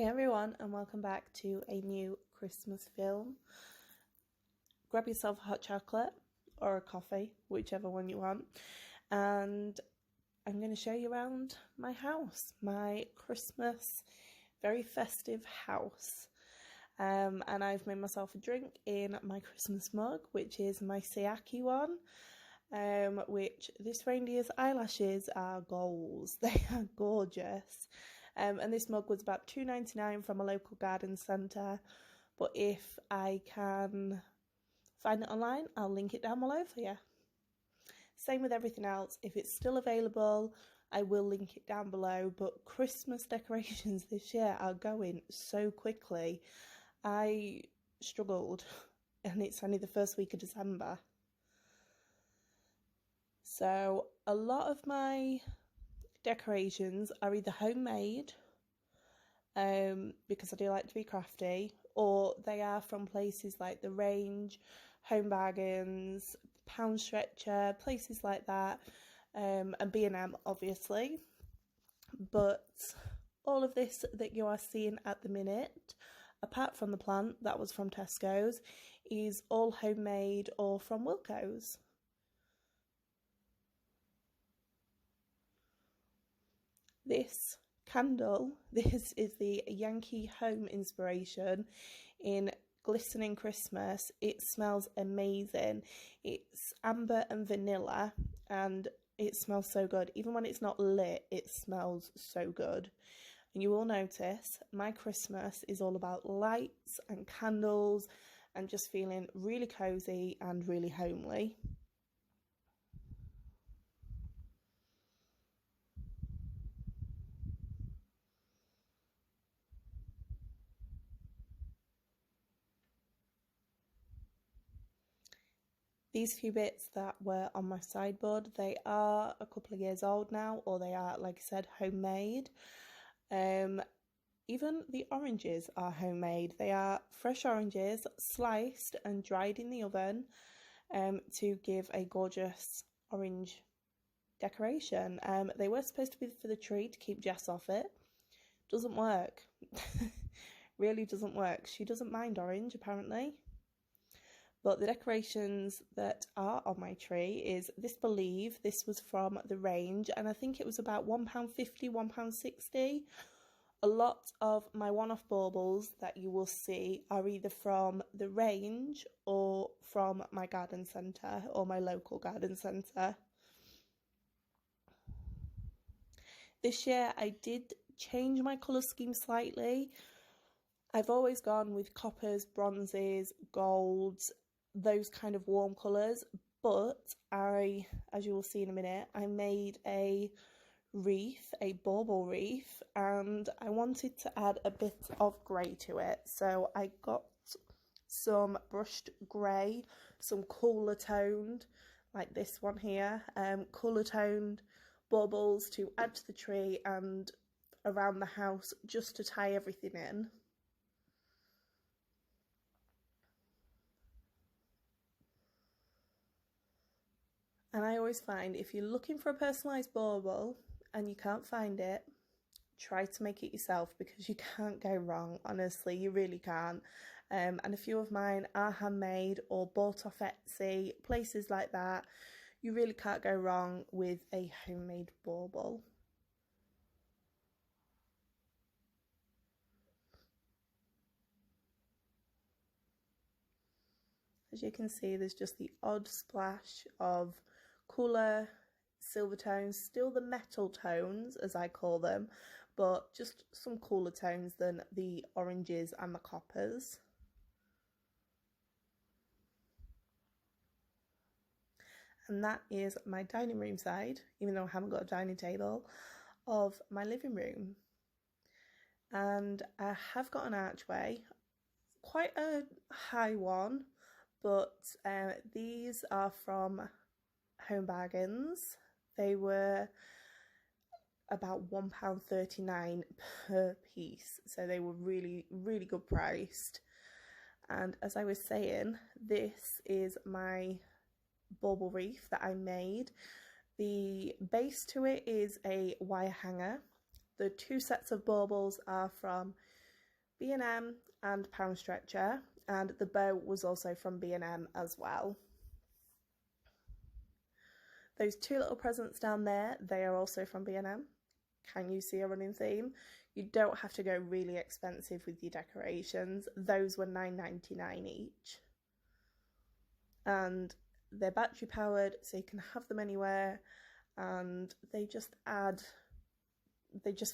Hey everyone, and welcome back to a new Christmas film. Grab yourself a hot chocolate or a coffee, whichever one you want, and I'm going to show you around my house, my Christmas, very festive house. And I've made myself a drink in my Christmas mug, which is my Sayaki one. Which this reindeer's eyelashes are goals. They are gorgeous. And this mug was about £2.99 from a local garden centre. But if I can find it online, I'll link it down below for you. Same with everything else. If it's still available, I will link it down below. But Christmas decorations this year are going so quickly. I struggled, and it's only the first week of December. So a lot of my decorations are either homemade, because I do like to be crafty, or they are from places like The Range, Home Bargains, Pound Stretcher, places like that, and B&M obviously. But all of this that you are seeing at the minute, apart from the plant that was from Tesco's, is all homemade or from Wilko's. This candle, this is the Yankee Home inspiration in Glistening Christmas. It smells amazing. It's amber and vanilla, and it smells so good. Even when it's not lit, it smells so good. And you will notice my Christmas is all about lights and candles and just feeling really cozy and really homely. These few bits that were on my sideboard, they are a couple of years old now, or they are, like I said, homemade. Even the oranges are homemade. They are fresh oranges, sliced and dried in the oven, to give a gorgeous orange decoration. They were supposed to be for the tree to keep Jess off it. Doesn't work. Really doesn't work. She doesn't mind orange, apparently. But the decorations that are on my tree is this Believe. This was from The Range, and I think it was about £1.50, £1.60. A lot of my one-off baubles that you will see are either from The Range or from my garden centre or my local garden centre. This year I did change my colour scheme slightly. I've always gone with coppers, bronzes, golds, those kind of warm colours, but as you will see in a minute, I made a wreath, a bauble wreath, and I wanted to add a bit of grey to it. So I got some brushed grey, some cooler toned, like this one here, cooler toned baubles to add to the tree and around the house, just to tie everything in. And I always find if you're looking for a personalised bauble and you can't find it, try to make it yourself, because you can't go wrong. Honestly, you really can't. And a few of mine are handmade or bought off Etsy, places like that. You really can't go wrong with a homemade bauble. As you can see, there's just the odd splash of cooler silver tones, still the metal tones as I call them, but just some cooler tones than the oranges and the coppers. And that is my dining room side, even though I haven't got a dining table, of my living room. And I have got an archway, quite a high one, but these are from Home Bargains. They were about £1.39 per piece, so they were really, really good priced. And as I was saying, this is my bauble wreath that I made. The base to it is a wire hanger. The two sets of baubles are from B&M and Pound Stretcher, and the bow was also from B&M as well. Those two little presents down there, they are also from B&M. Can you see a running theme? You don't have to go really expensive with your decorations. Those were $9.99 each. And they're battery powered, so you can have them anywhere, and they just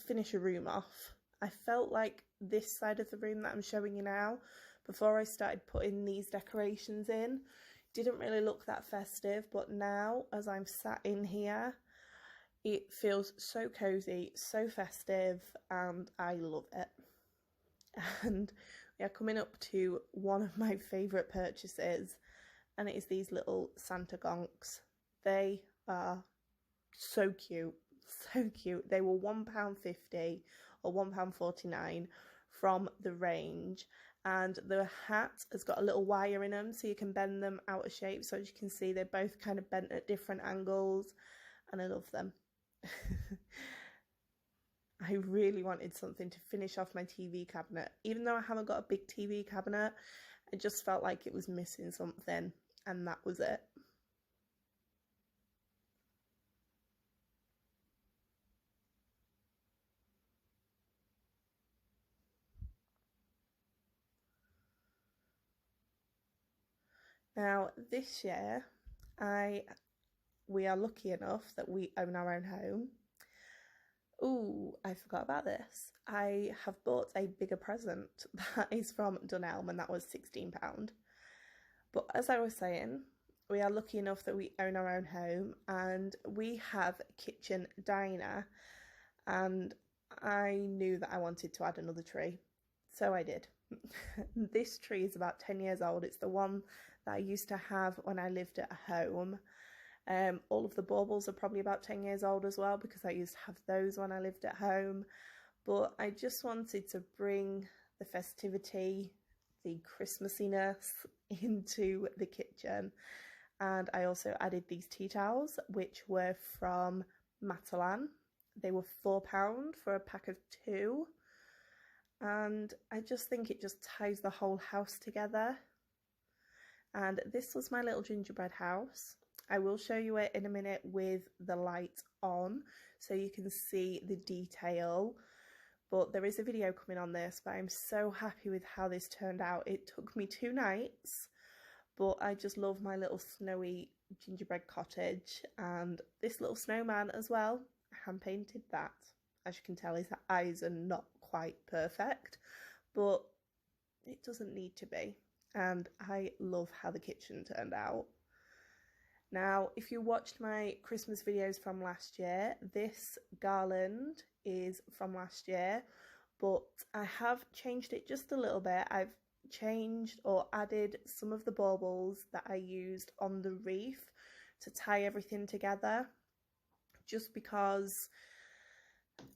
finish a room off. I felt like this side of the room that I'm showing you now, before I started putting these decorations in, didn't really look that festive, but now as I'm sat in here, it feels so cozy, so festive, and I love it. And we are coming up to one of my favourite purchases, and it is these little Santa gonks. They are so cute, so cute. They were £1.50 or £1.49 from the range, and the hat has got a little wire in them so you can bend them out of shape. So as you can see, they're both kind of bent at different angles, and I love them. I really wanted something to finish off my TV cabinet. Even though I haven't got a big TV cabinet, I just felt like it was missing something, and that was it. Now this year, we are lucky enough that we own our own home. Ooh, I forgot about this. I have bought a bigger present that is from Dunelm, and that was £16. But as I was saying, we are lucky enough that we own our own home, and we have a kitchen diner, and I knew that I wanted to add another tree, so I did. This tree is about 10 years old. It's the one that I used to have when I lived at home. All of the baubles are probably about 10 years old as well, because I used to have those when I lived at home. But I just wanted to bring the festivity, the Christmassiness into the kitchen. And I also added these tea towels, which were from Matalan. They were £4 for a pack of 2. And I just think it just ties the whole house together. And this was my little gingerbread house. I will show you it in a minute with the light on so you can see the detail, but there is a video coming on this. But I'm so happy with how this turned out. It took me 2 nights, but I just love my little snowy gingerbread cottage, and this little snowman as well. I hand painted that. As you can tell, his eyes are not quite perfect, but it doesn't need to be, and I love how the kitchen turned out. Now, if you watched my Christmas videos from last year, this garland is from last year, but I have changed it just a little bit. I've changed or added some of the baubles that I used on the wreath to tie everything together, just because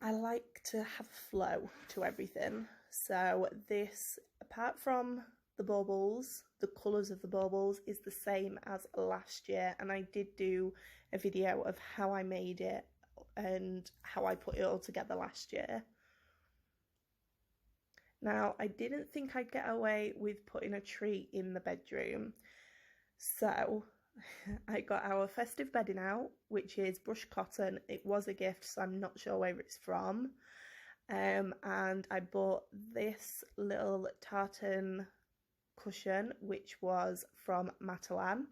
I like to have a flow to everything. So this, apart from the baubles, the colours of the baubles is the same as last year, and I did do a video of how I made it and how I put it all together last year. Now, I didn't think I'd get away with putting a tree in the bedroom, so I got our festive bedding out, which is brushed cotton. It was a gift, so I'm not sure where it's from. And I bought this little tartan cushion, which was from Matalan,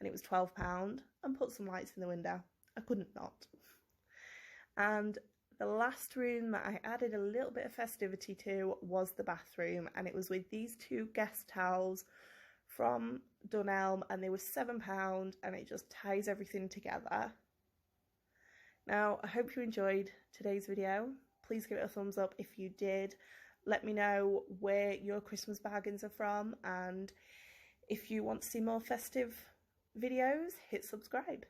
and it was £12, and put some lights in the window. I couldn't not. And the last room that I added a little bit of festivity to was the bathroom, and it was with these 2 guest towels from Dunelm, and they were £7, and it just ties everything together. Now, I hope you enjoyed today's video. Please give it a thumbs up if you did. Let me know where your Christmas bargains are from, and if you want to see more festive videos, hit subscribe.